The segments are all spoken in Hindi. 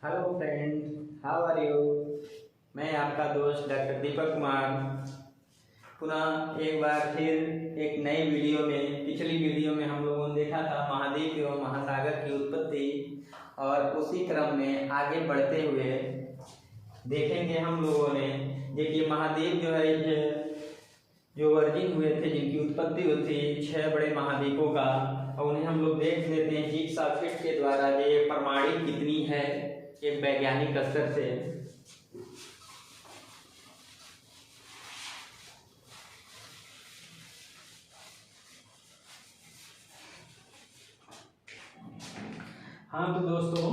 Hello friend, how are you. मैं आपका दोस्त डॉक्टर दीपक कुमार पुनः एक बार फिर एक नई वीडियो में। पिछली वीडियो में हम लोगों ने देखा था महाद्वीप एवं महासागर की उत्पत्ति, और उसी क्रम में आगे बढ़ते हुए देखेंगे हम लोगों ने। देखिए, महाद्वीप जो है जो वर्जिन हुए थे, जिनकी उत्पत्ति हुई थी 6 बड़े महाद्वीपों का, और उन्हें हम लोग देख लेते हैं जिग्सॉ फिट के द्वारा ये प्रमाणित कितनी है एक वैज्ञानिक स्तर से। हाँ तो दोस्तों,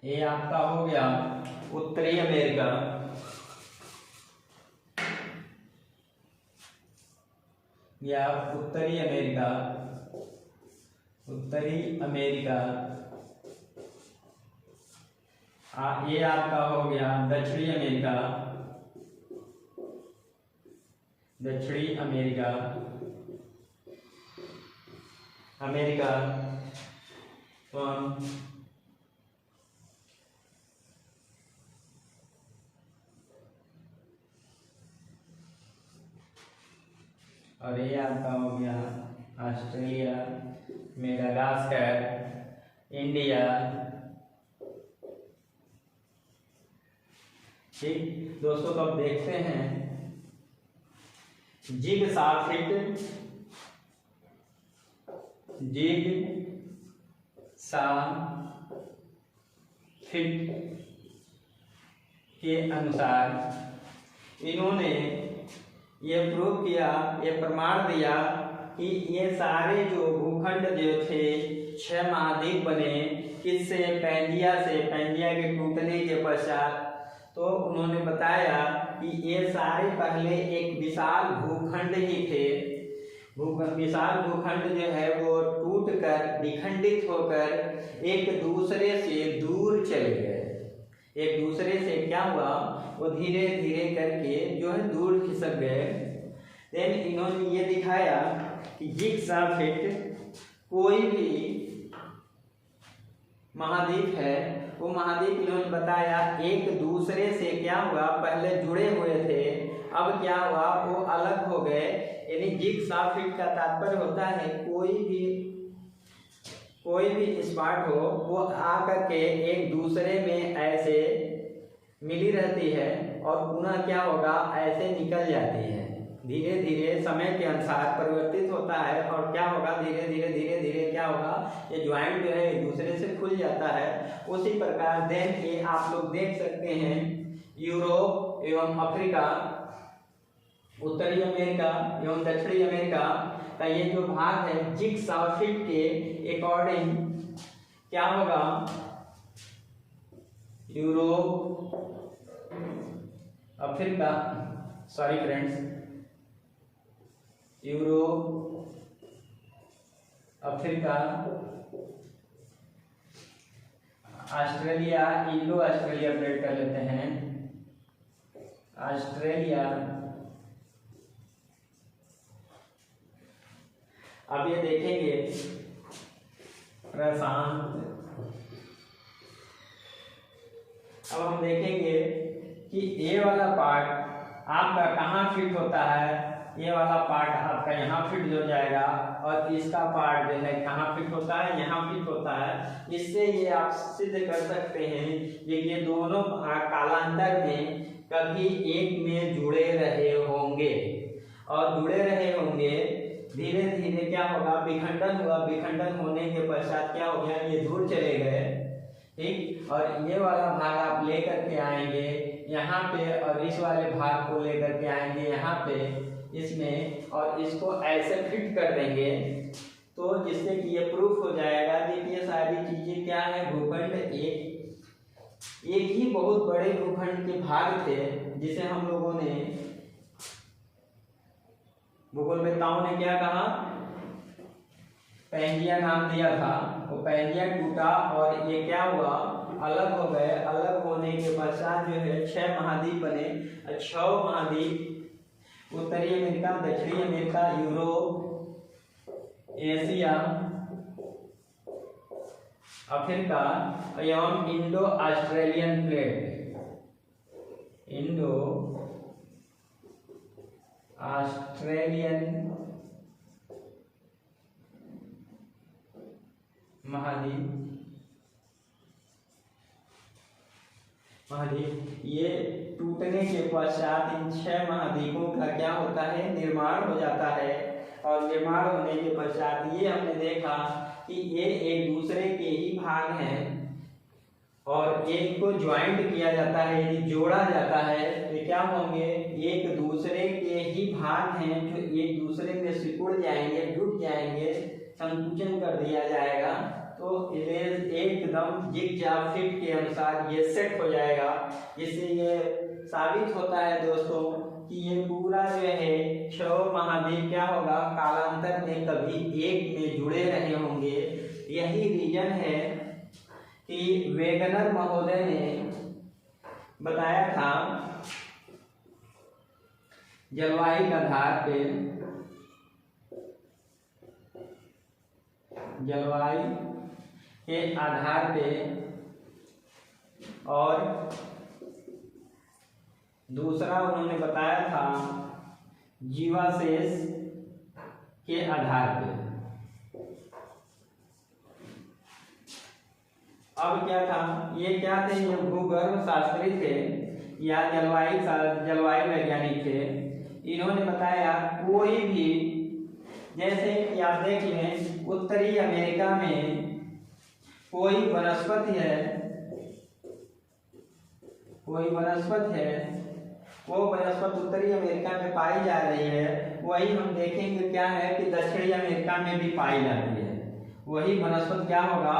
ये आपका हो गया उत्तरी अमेरिका, या उत्तरी अमेरिका, ये आपका हो गया दक्षिणी अमेरिका, अमेरिका और ये आपका हो गया ऑस्ट्रेलिया, मेडागास्कर, इंडिया। ठीक दोस्तों, तो अब देखते हैं जिग्सॉ फिट के अनुसार इन्होंने ये प्रूव किया, ये प्रमाण दिया कि ये सारे जो भूखंड जो थे 6 महाद्वीप बने, किससे? पैंजिया के टूटने के पश्चात। तो उन्होंने बताया कि ये सारे पहले एक विशाल भूखंड ही थे। विशाल भूखंड जो है वो टूट कर विखंडित होकर एक दूसरे से दूर चले गए। एक दूसरे से क्या हुआ, वो धीरे धीरे करके जो है दूर खिसक गए। देन इन्होंने ये दिखाया कि जिग्सॉ फिट कोई भी महाद्वीप है, वो महाद्वीप इन्होंने बताया एक दूसरे से क्या हुआ, पहले जुड़े हुए थे, अब क्या हुआ, वो अलग हो गए। यानी जिग्सॉ फिट का तात्पर्य होता है कोई भी स्पॉट हो, वो आकर के एक दूसरे में ऐसे मिली रहती है और पुनः क्या होगा, ऐसे निकल जाती है। धीरे धीरे समय के अनुसार परिवर्तित होता है और क्या होगा, धीरे धीरे क्या होगा, ये ज्वाइंट जो है एक दूसरे से खुल जाता है। उसी प्रकार देन ये आप लोग देख सकते हैं यूरोप एवं अफ्रीका, उत्तरी अमेरिका एवं दक्षिणी अमेरिका का ये जो भाग है जिग्सॉ फिट के अकॉर्डिंग क्या होगा, Europe, Africa, sorry friends, Europe, Africa, Australia, Indo Australia bread कर लेते हैं, ऑस्ट्रेलिया। अब ये देखेंगे प्रशांत। अब हम देखेंगे कि ये वाला पार्ट आपका कहाँ फिट होता है। ये वाला पार्ट आपका यहाँ फिट हो जाएगा और इसका पार्ट जो है कहाँ फिट होता है, यहाँ फिट होता है। इससे ये आप सिद्ध कर सकते हैं ये दोनों कालांतर में कभी एक में जुड़े रहे होंगे, और जुड़े रहे होंगे धीरे धीरे क्या होगा, विखंडन हुआ, विखंडन होने के पश्चात क्या हो गया, ये दूर चले गए। ठीक, और ये वाला भाग आप लेकर के आएंगे यहाँ पे, और इस वाले भाग को लेकर के आएंगे यहाँ पे इसमें, और इसको ऐसे फिट कर देंगे, तो जिससे कि ये प्रूफ हो जाएगा कि ये सारी चीजें क्या है, भूखंड एक ही बहुत बड़े भूखंड के भाग थे, जिसे हम लोगों ने भूगोलवेत्ताओं ने क्या कहा, पैंजिया नाम दिया था। वो पैंजिया टूटा और ये क्या हुआ, अलग हो गए। अलग होने के पश्चात जो है 6 महाद्वीप बने। 6 महाद्वीप उत्तरी अमेरिका, दक्षिणी अमेरिका, यूरोप, एशिया, अफ्रीका एवं Indo Australian plate. Indo Australian महाद्वीप ये टूटने के पश्चात इन 6 महाद्वीपों का क्या होता है, निर्माण हो जाता है। और निर्माण होने के पश्चात ये हमने देखा कि ये एक दूसरे के ही भाग हैं और एक को ज्वाइंट किया जाता है, यदि जोड़ा जाता है तो क्या होंगे, एक दूसरे के ही भाग हैं जो एक दूसरे में सिकुड़ जाएंगे, जुट जाएंगे, संकुचन कर दिया जाएगा तो इमेज एकदम जिग-जैग फिट के अनुसार ये सेट हो जाएगा। इससे ये साबित होता है दोस्तों कि ये पूरा जो है 6 महाद्वीप क्या होगा, कालांतर में कभी एक में जुड़े रहे होंगे। यही रीजन है कि वेगनर महोदय ने बताया था जलवायु के आधार पे, जलवायु के आधार पे और दूसरा उन्होंने बताया था जीवाशेष के आधार पे। अब क्या था, ये क्या थे, ये भूगर्भ शास्त्री थे या जलवायु वैज्ञानिक थे। इन्होंने बताया कोई भी, जैसे कि आप देख लें उत्तरी अमेरिका में कोई वनस्पति है, वो वनस्पति उत्तरी अमेरिका में पाई जा रही है, वही हम देखेंगे क्या है कि दक्षिणी अमेरिका में भी पाई जाती है। वही वनस्पति क्या होगा,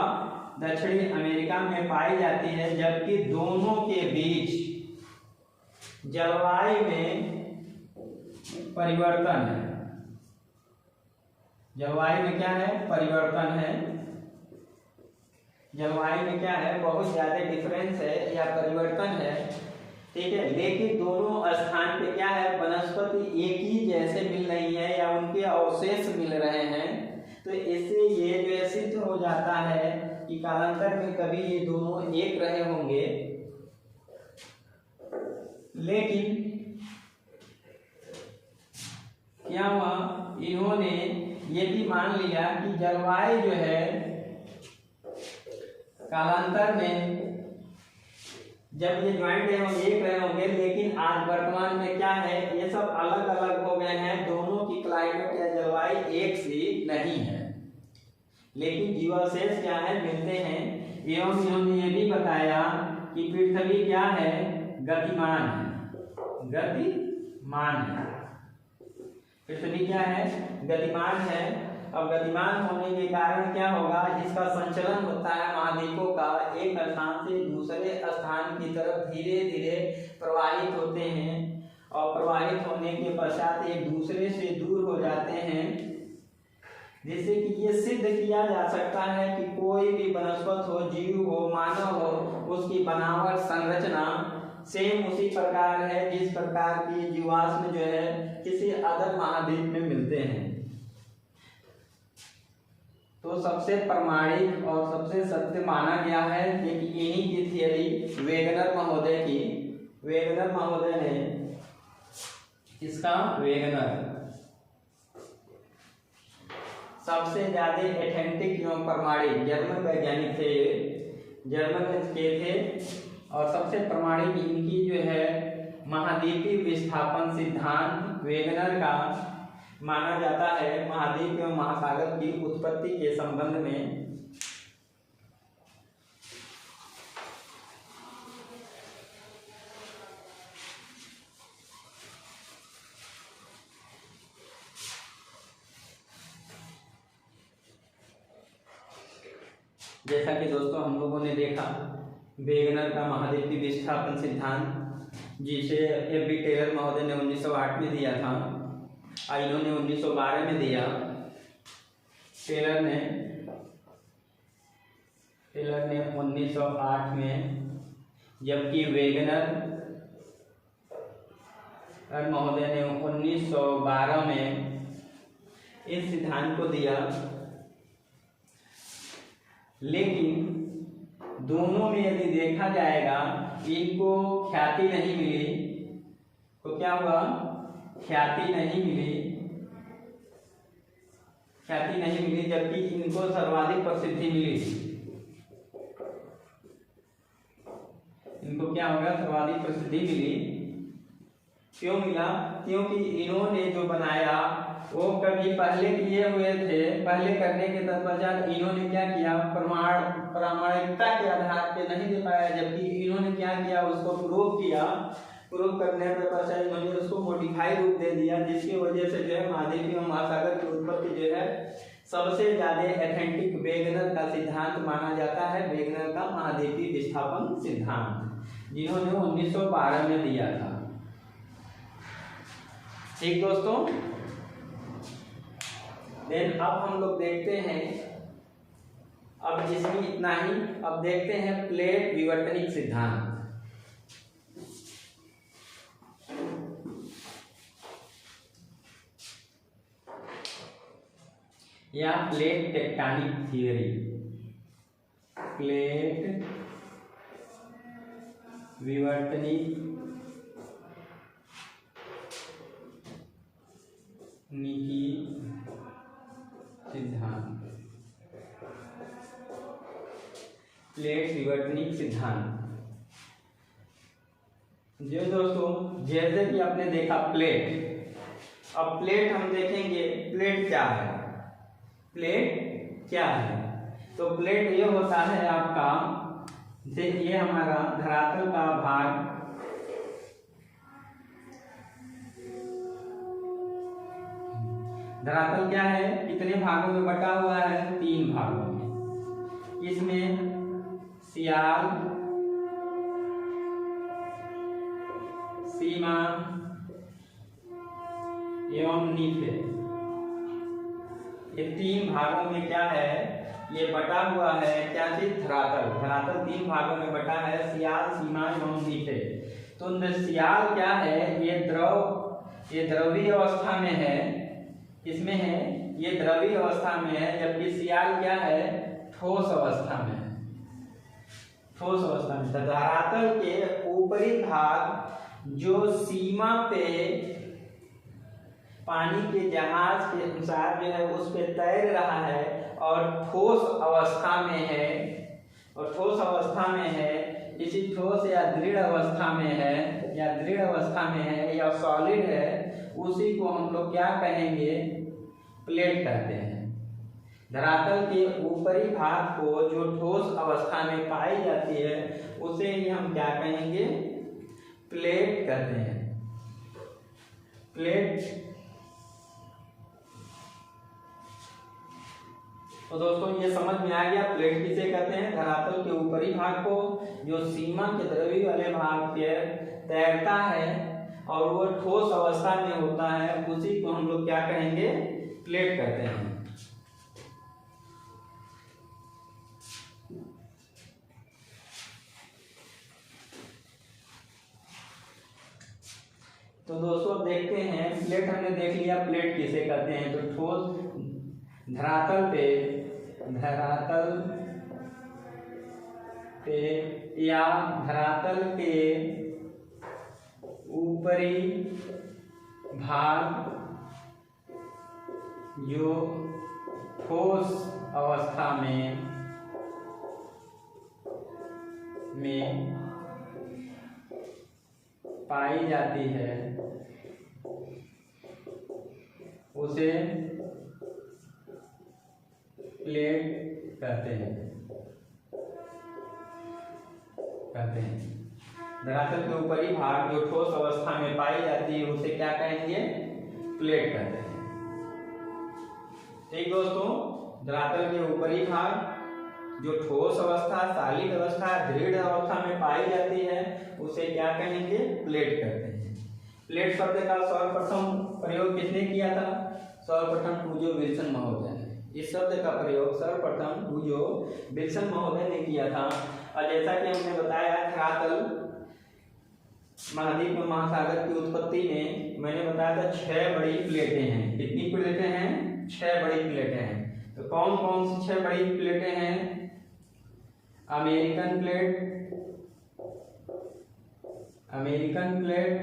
दक्षिणी अमेरिका में पाई जाती है, जबकि दोनों के बीच जलवायु में परिवर्तन है। जलवायु में क्या है, परिवर्तन है। जलवायु में क्या है, बहुत ज्यादा डिफरेंस है या परिवर्तन है, ठीक है। लेकिन दोनों स्थान पे क्या है, वनस्पति एक ही जैसे मिल रही है या उनके अवशेष मिल रहे हैं। तो इससे ये जो सिद्ध हो जाता है कि कालांतर में कभी ये दोनों एक रहे होंगे। लेकिन क्या हुआ, इन्होंने ये भी मान लिया कि जलवायु जो है कालांतर में जब ये ज्वाइंट रहे होंगे, एक रहे होंगे, लेकिन आज वर्तमान में क्या है, ये सब अलग अलग हो गए हैं। दोनों की क्लाइमेट या जलवायु एक सी नहीं है, लेकिन जीवाशेष क्या है, मिलते हैं। एवं इन्होंने ये भी बताया कि पृथ्वी क्या है, गतिमान है। गतिमान है पृथ्वी, क्या है, गतिमान है। अब गतिमान होने के कारण क्या होगा, इसका संचलन होता है महाद्वीपों का, एक स्थान से दूसरे स्थान की तरफ धीरे धीरे प्रवाहित होते हैं और प्रवाहित होने के पश्चात एक दूसरे से दूर हो जाते हैं, जिससे कि ये सिद्ध किया जा सकता है कि कोई भी वनस्पति हो, जीव हो, मानव हो, उसकी बनावट, संरचना सेम उसी प्रकार है जिस प्रकार की जीवाश्म जो है किसी अदर महाद्वीप में मिलते हैं। तो सबसे प्रमाणिक और सबसे सत्य माना गया है कि इन्हीं की थियरी वेगनर महोदय ने इसका, वेगनर सबसे ज्यादा ऑथेंटिक एवं प्रमाणिक जर्मन वैज्ञानिक थे, जर्मन के थे और सबसे प्रमाणिक इनकी जो है महाद्वीपीय विस्थापन सिद्धांत वेगनर का माना जाता है महाद्वीप एवं महासागर की उत्पत्ति के संबंध में। जैसा कि दोस्तों हम लोगों ने देखा वेगनर का महाद्वीपीय विस्थापन सिद्धांत, जिसे एफ.बी. टेलर महोदय ने 1908 में दिया था, इन्होंने 1912 में दिया। टेलर ने टेलर ने 1908 में, जबकि वेगनर महोदय ने 1912 में इस सिद्धांत को दिया। लेकिन दोनों में यदि देखा जाएगा इनको ख्याति नहीं मिली, तो क्या हुआ, ख्याति नहीं मिली, जबकि इनको सर्वाधिक प्रसिद्धि मिली। इनको क्या होगा, सर्वाधिक प्रसिद्धि मिली। क्यों मिला, क्योंकि इन्होंने जो बनाया वो कभी पहले किए हुए थे। पहले करने के तत्पश्चात इन्होंने क्या किया, प्रामाणिकता के आधार पे नहीं दे पाया, जबकि इन्होंने क्या किया, उसको प्रूव किया। प्रूव करने के पश्चात इन्होंने उसको मॉडिफाई रूप दे दिया, जिसकी वजह से जो है महाद्वीपीय महासागर की उत्पत्ति जो है सबसे ज्यादा एथेंटिक वेगनर का सिद्धांत माना जाता है। वेगनर का महाद्वीपीय विस्थापन सिद्धांत, जिन्होंने 1912 में दिया था। ठीक दोस्तों, देन अब हम लोग देखते हैं, अब इसमें इतना ही। अब देखते हैं प्लेट विवर्तनिक सिद्धांत या प्लेट टेक्टोनिक थियरी। प्लेट विवर्तनिक सिद्धांत, प्लेट विवर्तनिक सिद्धांत। जो दोस्तों, जैसे कि आपने देखा प्लेट, अब प्लेट हम देखेंगे प्लेट क्या है। प्लेट क्या है, तो प्लेट ये होता है आपका, ये हमारा धरातल का भाग, धरातल क्या है, कितने भागों में बटा हुआ है, 3 भागों में। इसमें सियाल, सीमा एवं नीचे, ये 3 भागों में क्या है, ये बटा हुआ है। क्या चीज, धरातल। धरातल 3 भागों में बटा है, सियाल, सीमा एवं नीचे। तो सियाल क्या है, ये द्रवीय अवस्था में है, इसमें है, ये द्रवीय अवस्था में है, जबकि सियाल क्या है, ठोस अवस्था में है। ठोस अवस्था में। धरातल के ऊपरी भाग जो सीमा पे पानी के जहाज के अनुसार जो है उस पे तैर रहा है और ठोस अवस्था में है, इसी ठोस या दृढ़ अवस्था में है, या सॉलिड है, उसी को हम लोग क्या कहेंगे, प्लेट कहते हैं। धरातल के ऊपरी भाग को जो ठोस अवस्था में पाई जाती है उसे ही हम क्या कहेंगे, प्लेट कहते हैं। प्लेट। तो दोस्तों ये समझ में आ गया प्लेट किसे कहते हैं, धरातल के ऊपरी भाग को जो सीमा के द्रवी वाले भाग पे तैरता है और वो ठोस अवस्था में होता है, उसी को हम लोग क्या कहेंगे, प्लेट कहते हैं। तो दोस्तों देखते हैं, प्लेट हमने देख लिया प्लेट किसे कहते हैं। तो ठोस धरातल पे या धरातल के ऊपरी भाग जो ठोस अवस्था में पाई जाती है उसे प्लेट कहते हैं। धरातल के ऊपरी भाग जो ठोस अवस्था में पाई जाती है उसे क्या कहेंगे, प्लेट कहते हैं। ठीक दोस्तों, धरातल के ऊपरी भाग जो ठोस अवस्था, सॉलिड अवस्था, दृढ़ अवस्था में पाई जाती है उसे क्या कहेंगे, प्लेट कहते हैं। प्लेट शब्द का सर्वप्रथम प्रयोग किसने किया था, सर्वप्रथम पूज्य विल्सन महोदय ने। इस शब्द का प्रयोग सर्वप्रथम जो विल्सन महोदय ने किया था। और जैसा कि हमने बताया धरातल महाद्वीप में महासागर की उत्पत्ति में मैंने बताया था 6 बड़ी प्लेटें हैं। कितनी प्लेटें हैं? 6 बड़ी प्लेटें हैं। तो कौन कौन सी 6 बड़ी प्लेटें हैं? अमेरिकन प्लेट,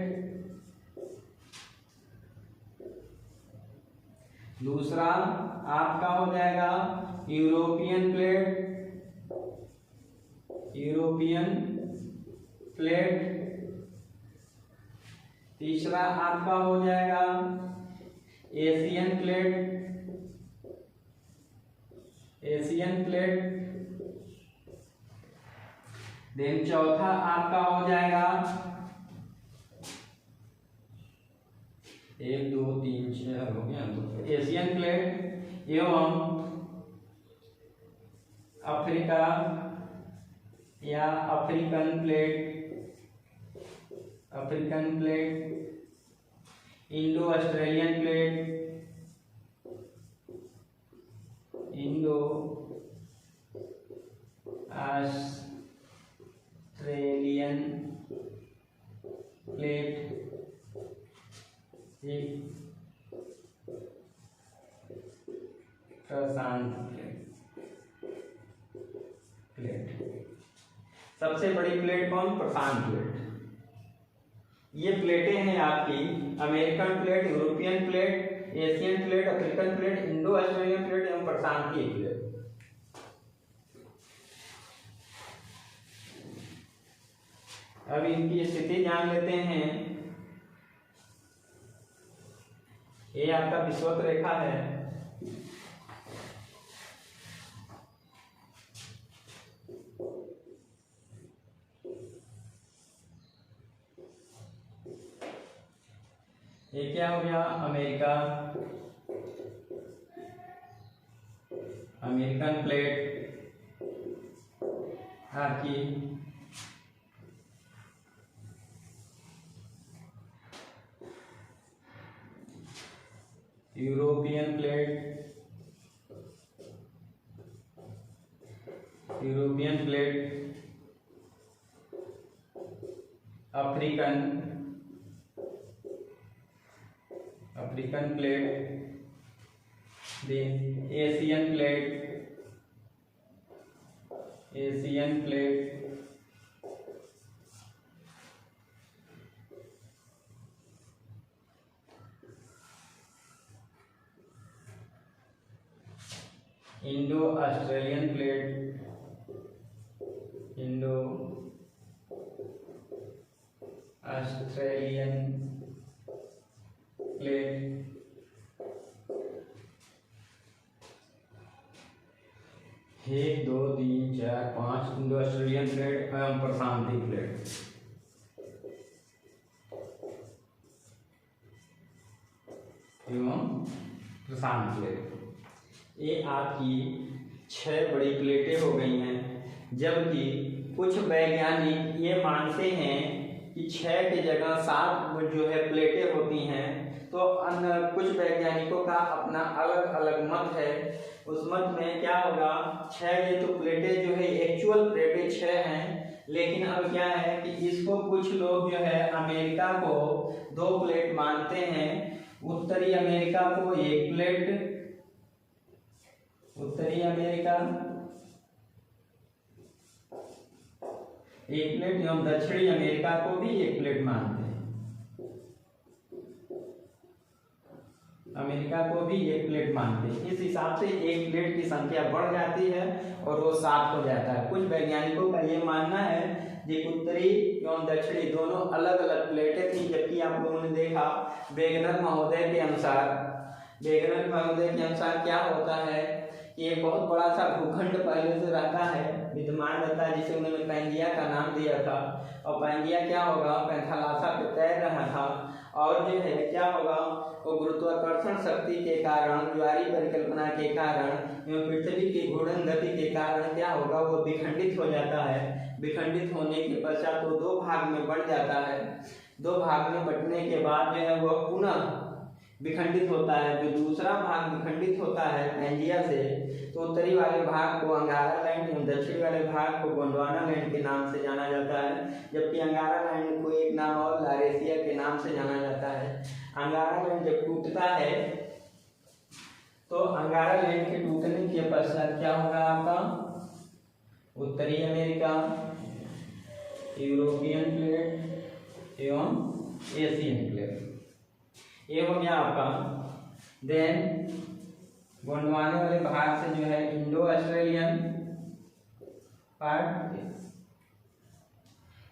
दूसरा आपका हो जाएगा यूरोपियन प्लेट, तीसरा आपका हो जाएगा एशियन प्लेट, देन चौथा आपका हो जाएगा 1 2 3 4 हो गया तो एशियन प्लेट एवं अफ्रीका या African plate, Indo Australian plate, एक प्रशांत प्लेट। सबसे बड़ी प्लेट कौन? प्रशांत प्लेट। ये प्लेटें हैं आपकी American plate, European plate, Asian plate, African plate, Indo Australian plate एवं प्रशांत की प्लेट। अब इनकी स्थिति जान लेते हैं। ये आपका विषुवत रेखा है, ये क्या हो गया? अमेरिकन प्लेट आपकी European plate, African plate, then Asian plate, Indo Australian plate, एक 2 3 4 5 इंडो ऑस्ट्रेलियन प्लेट एवं प्रशांति प्लेट। ये आपकी 6 बड़ी प्लेटें हो गई हैं। जबकि कुछ वैज्ञानिक ये मानते हैं कि 6 की जगह 7 जो है प्लेटें होती हैं। तो अन्य कुछ वैज्ञानिकों का अपना अलग अलग मत है। उस मत में क्या होगा, 6 ये तो प्लेटें जो है एक्चुअल प्लेटें 6 हैं, लेकिन अब क्या है कि इसको कुछ लोग जो है अमेरिका को 2 प्लेट मानते हैं। उत्तरी अमेरिका को 1 प्लेट, उत्तरी अमेरिका 1 प्लेट एवं दक्षिणी अमेरिका को भी 1 प्लेट मानते हैं। अमेरिका को भी 1 प्लेट मानते हैं। इस हिसाब से 1 प्लेट की संख्या बढ़ जाती है और वो 7 हो जाता है। कुछ वैज्ञानिकों का ये मानना है कि उत्तरी एवं दक्षिणी दोनों अलग अलग प्लेटें थी। जबकि आप लोगों ने देखा वेगनर महोदय के अनुसार क्या होता है कि एक बहुत बड़ा सा भूखंड पहले से रहता है, विद्यमान रहता है, जिसे उन्होंने पैंगिया का नाम दिया था। और पैंगिया क्या होगा, पैंथालासा पे तैर रहा था और जो है क्या होगा, वो गुरुत्वाकर्षण शक्ति के कारण, ज्वारीय परिकल्पना के कारण एवं पृथ्वी की घूर्णन गति के कारण क्या होगा, वो विखंडित हो जाता है। विखंडित होने के पश्चात वो 2 भाग में बंट जाता है। 2 भाग में बंटने के बाद जो है वो पुनः विखंडित होता है, जो दूसरा भाग विखंडित होता है पैंजिया से, तो उत्तरी वाले भाग को अंगारा लैंड एवं दक्षिणी वाले भाग को गोंडवाना लैंड के नाम से जाना जाता है, जबकि अंगारा लैंड को एक नाम और लारेशिया के नाम से जाना जाता है। अंगारा लैंड जब टूटता है तो अंगारा लैंड के टूटने के पश्चात क्या होगा आपका, उत्तरी अमेरिका, यूरोपियन प्लेट एवं एशियन प्लेट, ये हो गया आपका। देन गोंडवाने वाले भाग से जो है इंडो ऑस्ट्रेलियन पार्ट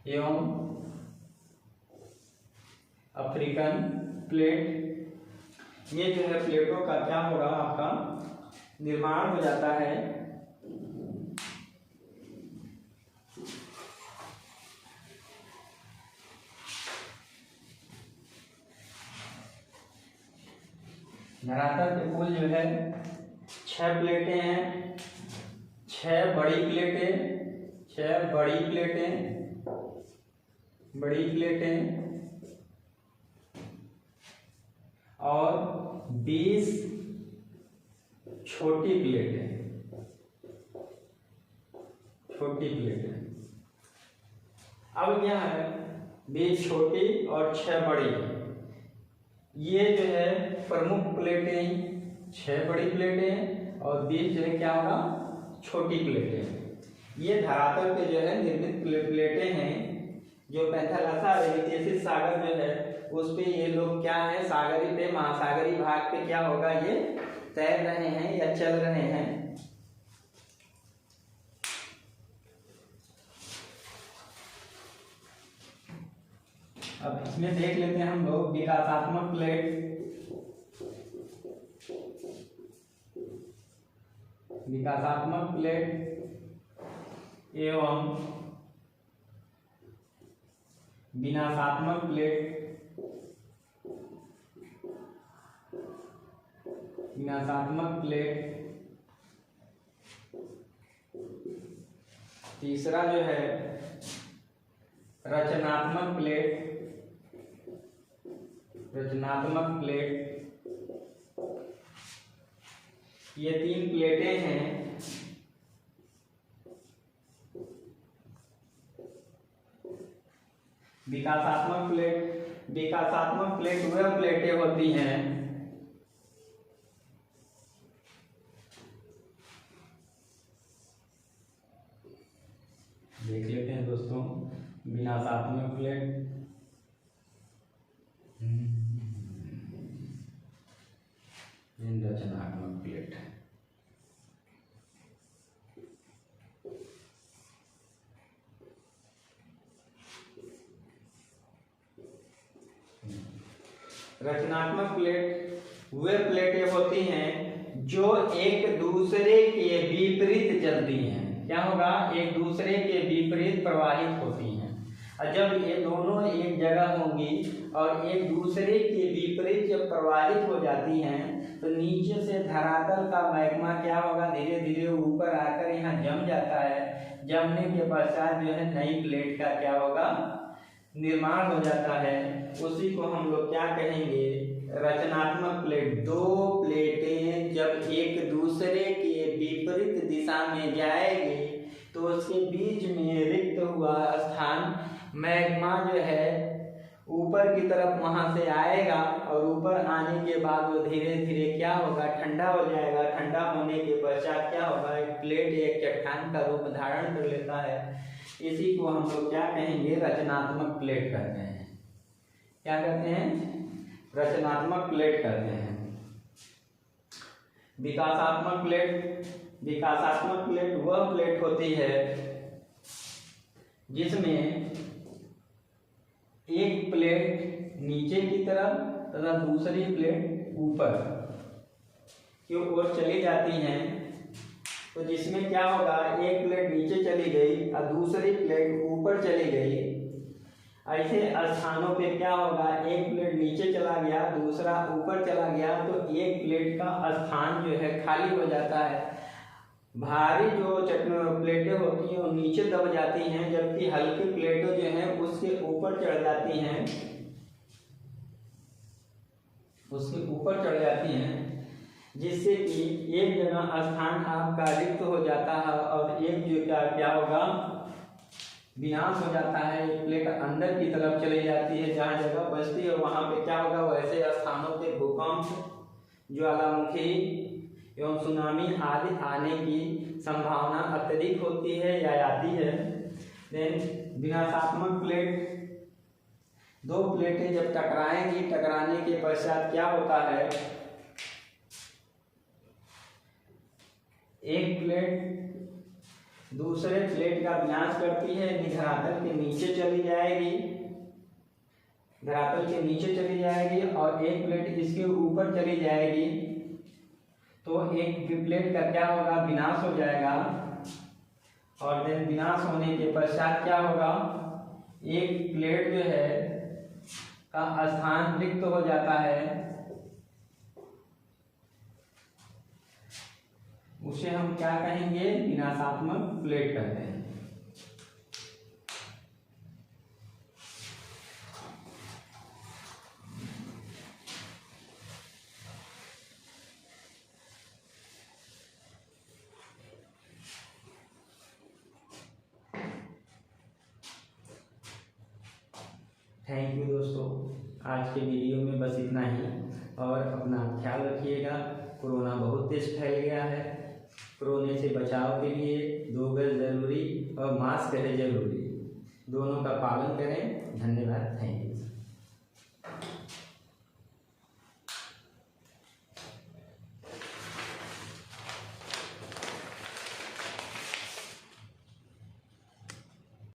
एवं अफ्रीकन प्लेट, ये जो है प्लेटों का क्या होगा आपका निर्माण हो जाता है। धरातल पे कुल जो है 6 प्लेटें हैं, 6 बड़ी प्लेटें और 20 छोटी प्लेटें। अब क्या है, 20 छोटी और 6 बड़ी, ये जो है प्रमुख प्लेटें 6 बड़ी प्लेटें और 20 जो है क्या होगा छोटी प्लेटें। ये धरातल पे जो है निर्मित प्लेटें हैं, जो पैंथालसा एलिटेसिस सागर जो है उस पे ये लोग क्या है सागरी पे महासागरी भाग पे क्या होगा ये तैर रहे हैं या चल रहे हैं। अब इसमें देख लेते हैं हम लोग विकासात्मक प्लेट, एवं विनाशात्मक प्लेट। तीसरा जो है रचनात्मक प्लेट। ये 3 प्लेटें हैं। विकासात्मक प्लेट वह प्लेटें होती हैं देख लेते हैं दोस्तों विनाशात्मक प्लेट। रचनात्मक प्लेट वे प्लेटें होती हैं जो एक दूसरे के विपरीत चलती हैं। क्या होगा, एक दूसरे के विपरीत प्रवाहित होती हैं। और जब ये दोनों एक जगह होंगी और एक दूसरे के विपरीत जब प्रवाहित हो जाती हैं तो नीचे से धरातल का मैग्मा क्या होगा धीरे धीरे ऊपर आकर यहाँ जम जाता है। जमने के पश्चात जो है नई प्लेट का क्या होगा निर्माण हो जाता है। उसी को हम लोग क्या कहेंगे रचनात्मक प्लेट। 2 प्लेटें जब एक दूसरे के विपरीत दिशा में जाएगी तो उसके बीच में रिक्त हुआ स्थान मैग्मा जो है ऊपर की तरफ वहां से आएगा और ऊपर आने के बाद वो धीरे धीरे क्या होगा ठंडा हो जाएगा। ठंडा होने के पश्चात क्या होगा एक प्लेट एक चट्टान का रूप धारण कर लेता है। इसी को हम लोग क्या कहेंगे रचनात्मक प्लेट कहते हैं। क्या कहते हैं रचनात्मक प्लेट कहते हैं। विकासात्मक प्लेट वह प्लेट होती है जिसमें एक प्लेट नीचे की तरफ तथा दूसरी प्लेट ऊपर की ओर चली जाती हैं। तो जिसमें क्या होगा एक प्लेट नीचे चली गई और दूसरी प्लेट ऊपर चली गई। ऐसे स्थानों पे क्या होगा एक प्लेट नीचे चला गया दूसरा ऊपर चला गया तो एक प्लेट का स्थान जो है खाली हो जाता है। भारी जो प्लेटें होती हैं वो नीचे दब जाती हैं जबकि हल्की प्लेटें जो हैं उसके ऊपर चढ़ जाती हैं। उसके ऊपर चढ़ जाती हैं, जिससे कि एक जगह स्थान आपका रिक्त हो जाता है और एक जो क्या होगा विनाश हो जाता है। एक प्लेट अंदर की तरफ चली जाती है जहाँ जगह बचती है, और वहाँ पे क्या होगा, वैसे स्थानों पे भूकंप, ज्वालामुखी एवं सुनामी आदि आने की संभावना अत्यधिक होती है या आती है। देन विनाशात्मक प्लेट, दो प्लेटें जब टकराएंगी, टकराने के पश्चात क्या होता है, एक प्लेट दूसरे प्लेट का विनाश करती है, धरातल के नीचे चली जाएगी, धरातल के नीचे चली जाएगी, और एक प्लेट इसके ऊपर चली जाएगी। तो एक प्लेट का क्या होगा, विनाश हो जाएगा। और देन विनाश होने के पश्चात क्या होगा, एक प्लेट जो है का स्थान रिक्त हो जाता है, उसे हम क्या कहेंगे, विनाशात्मक प्लेट कहते हैं। थैंक यू दोस्तों, आज के वीडियो में बस इतना ही, और अपना ख्याल रखिएगा। कोरोना बहुत तेज फैल गया है, कोरोना से बचाव के लिए 2 गज जरूरी और मास्क है जरूरी, दोनों का पालन करें। धन्यवाद, थैंक यू।